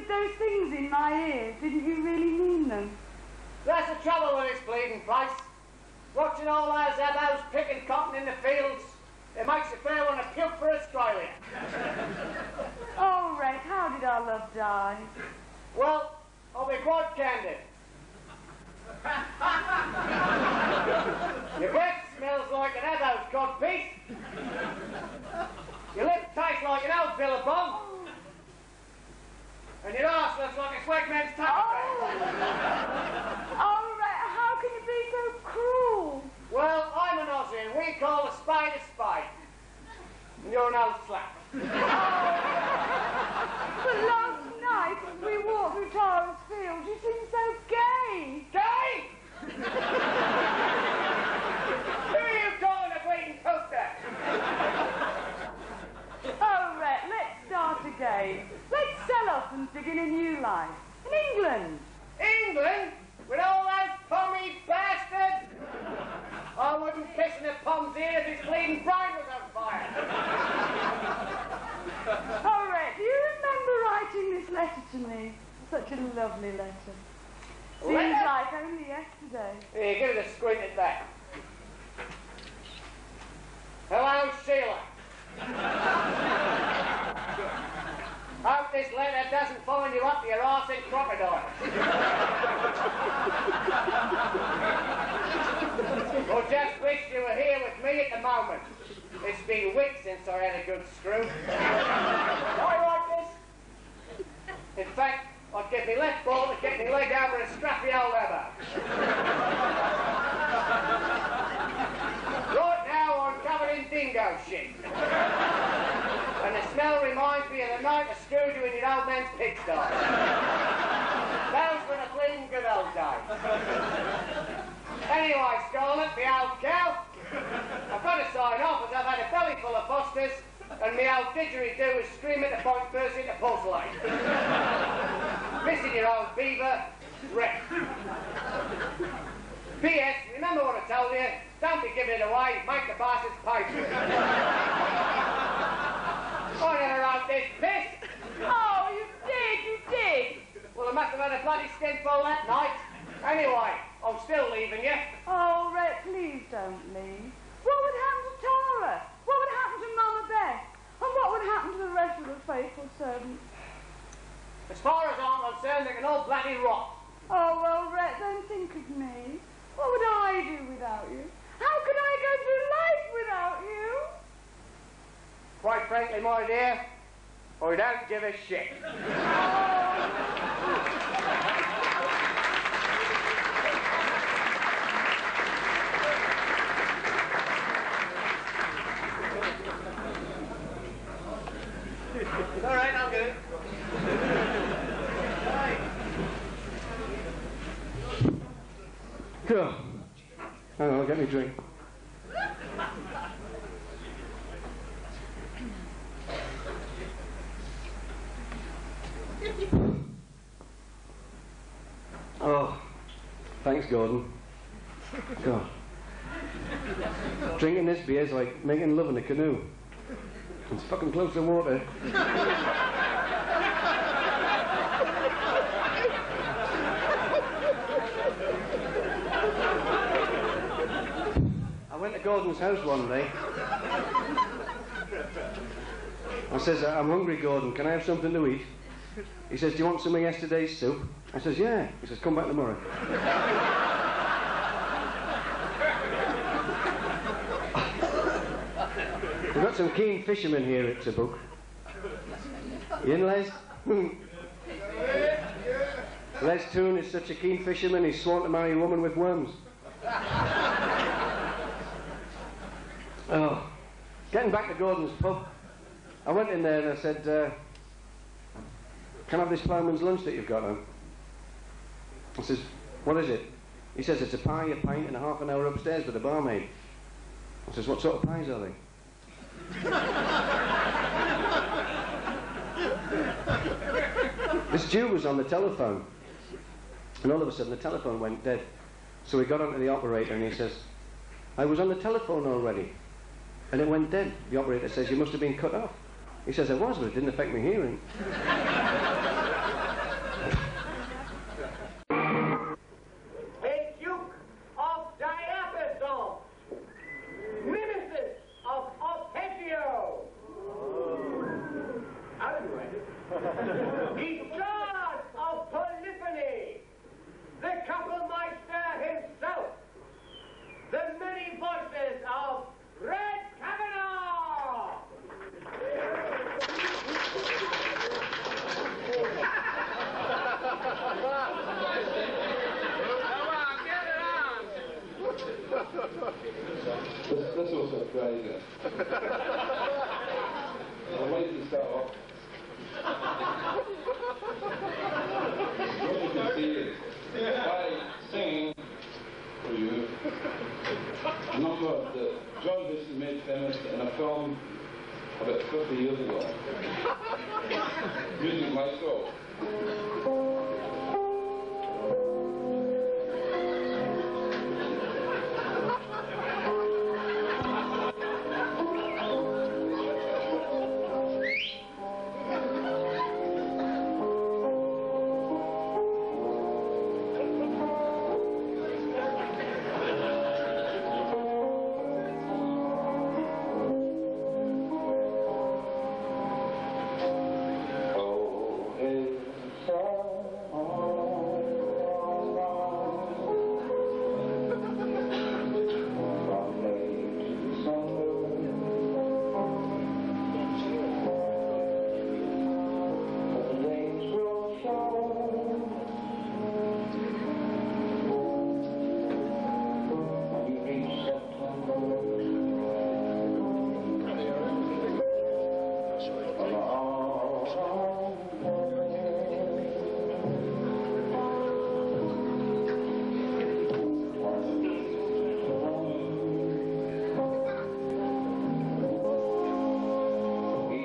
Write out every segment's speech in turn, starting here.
said those things in my ear, didn't you really mean them? That's the trouble with this bleeding place. Watching all those abos picking cotton in the fields, it makes you fair want to puke for Australia. Oh, Rex, how did our love die? Well, I'll be quite candid. Your breath smells like an abo's cod piece. Your lips taste like an old billabong. And your arse looks like a swagman's taco bag. Oh, Rex, how can you be so cruel? Well, I'm an Aussie and we call a spade a spade. And you're an old slap. But last night, as we walked through Tara's field, you seemed so gay. Gay? Who are you calling a bleeding toaster? Oh, Rex, let's start again. Let's sell off and begin a new life. In England. England? With all those pommy bastards? I wouldn't kiss in a pom's ear if his bleeding brain was on fire. Oh, Rex, do you remember writing this letter to me? Such a lovely letter. Seems like only yesterday. Here, give it a squint at that. Hello, Sheila. Hope this letter doesn't find you up your arse in crocodile. Or just wish you were here with me at the moment. It's been weeks since I had a good screw. I like this. In fact, I'd give me left ball to get me leg over a scrappy old leather. Right now I'm covered in dingo shit. And the smell reminds me of the night I screwed you in your old man's pigsty. Those were the bleeding good old days. Anyway, Scarlet, the old cow, I've got to sign off as I've had a belly full of fosters and my old didgeridoo is screaming to point first into porcelain. Missing your old beaver, Rick. P.S. Remember what I told you? Don't be giving it away, make the bastards pay for it. I never wrote this piss. Oh, you did. Well, I must have had a bloody skinful that night. Anyway, I'm still leaving you. Oh, Rex, please don't leave. What would happen to Tara? What would happen to Mama Beth? And what would happen to the rest of the faithful servants? As far as I'm concerned, they can all bloody rot. Oh, well, Rex, then think of me. What would I do without you? How could I go through life without you? Quite frankly, my dear, I don't give a shit. All right, I'll get it. Cool. Hang on, I'll get me a drink. Oh, thanks, Gordon. God. Drinking this beer is like making love in a canoe. It's fucking close to water. I went to Gordon's house one day. I says, I'm hungry, Gordon, can I have something to eat? He says, do you want some of yesterday's soup? I says, yeah. He says, come back tomorrow. We've got some keen fishermen here at Tabuk. You in, Les? Les Toon is such a keen fisherman, he's sworn to marry a woman with worms. Oh, getting back to Gordon's pub, I went in there and I said, can I have this ploughman's lunch that you've got on? I says, what is it? He says, it's a pie, a pint and a half an hour upstairs with a barmaid. I says, what sort of pies are they? This Jew was on the telephone, and all of a sudden the telephone went dead. So he got onto the operator and he says, I was on the telephone already, and it went dead. The operator says, you must have been cut off. He says, I was, but it didn't affect my hearing. In charge of polyphony, the Kapellmeister himself, the many voices of Red Kavanaugh! This was so crazy. I'll wait to start off. What you can see is by singing for you a number that John Huston made famous in a film about 50 years ago. Music Maestro.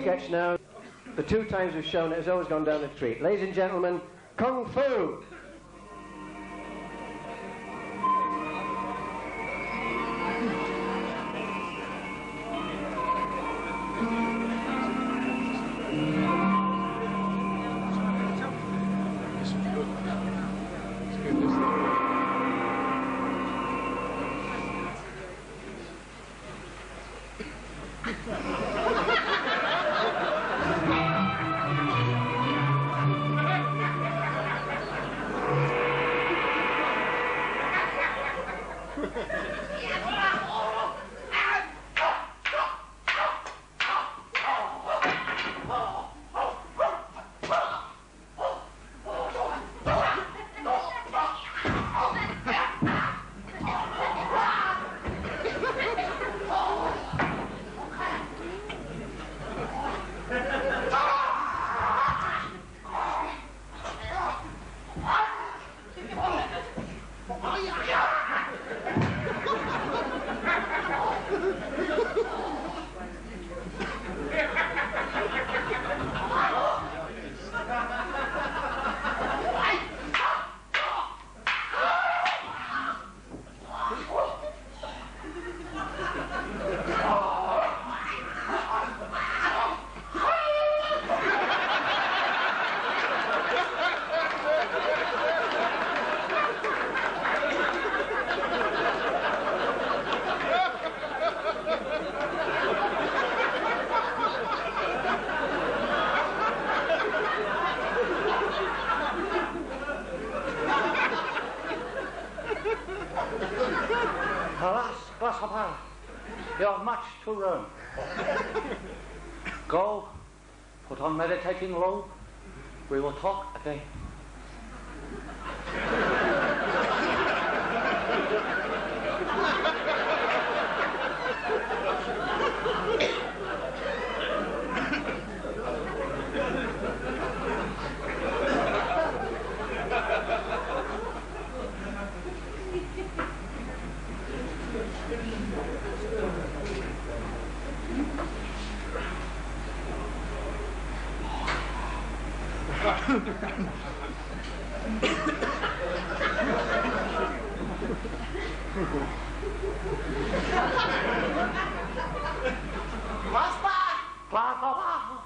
Sketch now. The 2 times we've shown it has always gone down the treat. Ladies and gentlemen, Kung Fu! Alas, Grasshopper, you have much to learn. Go, put on meditating robe, we will talk again. Grasshopper!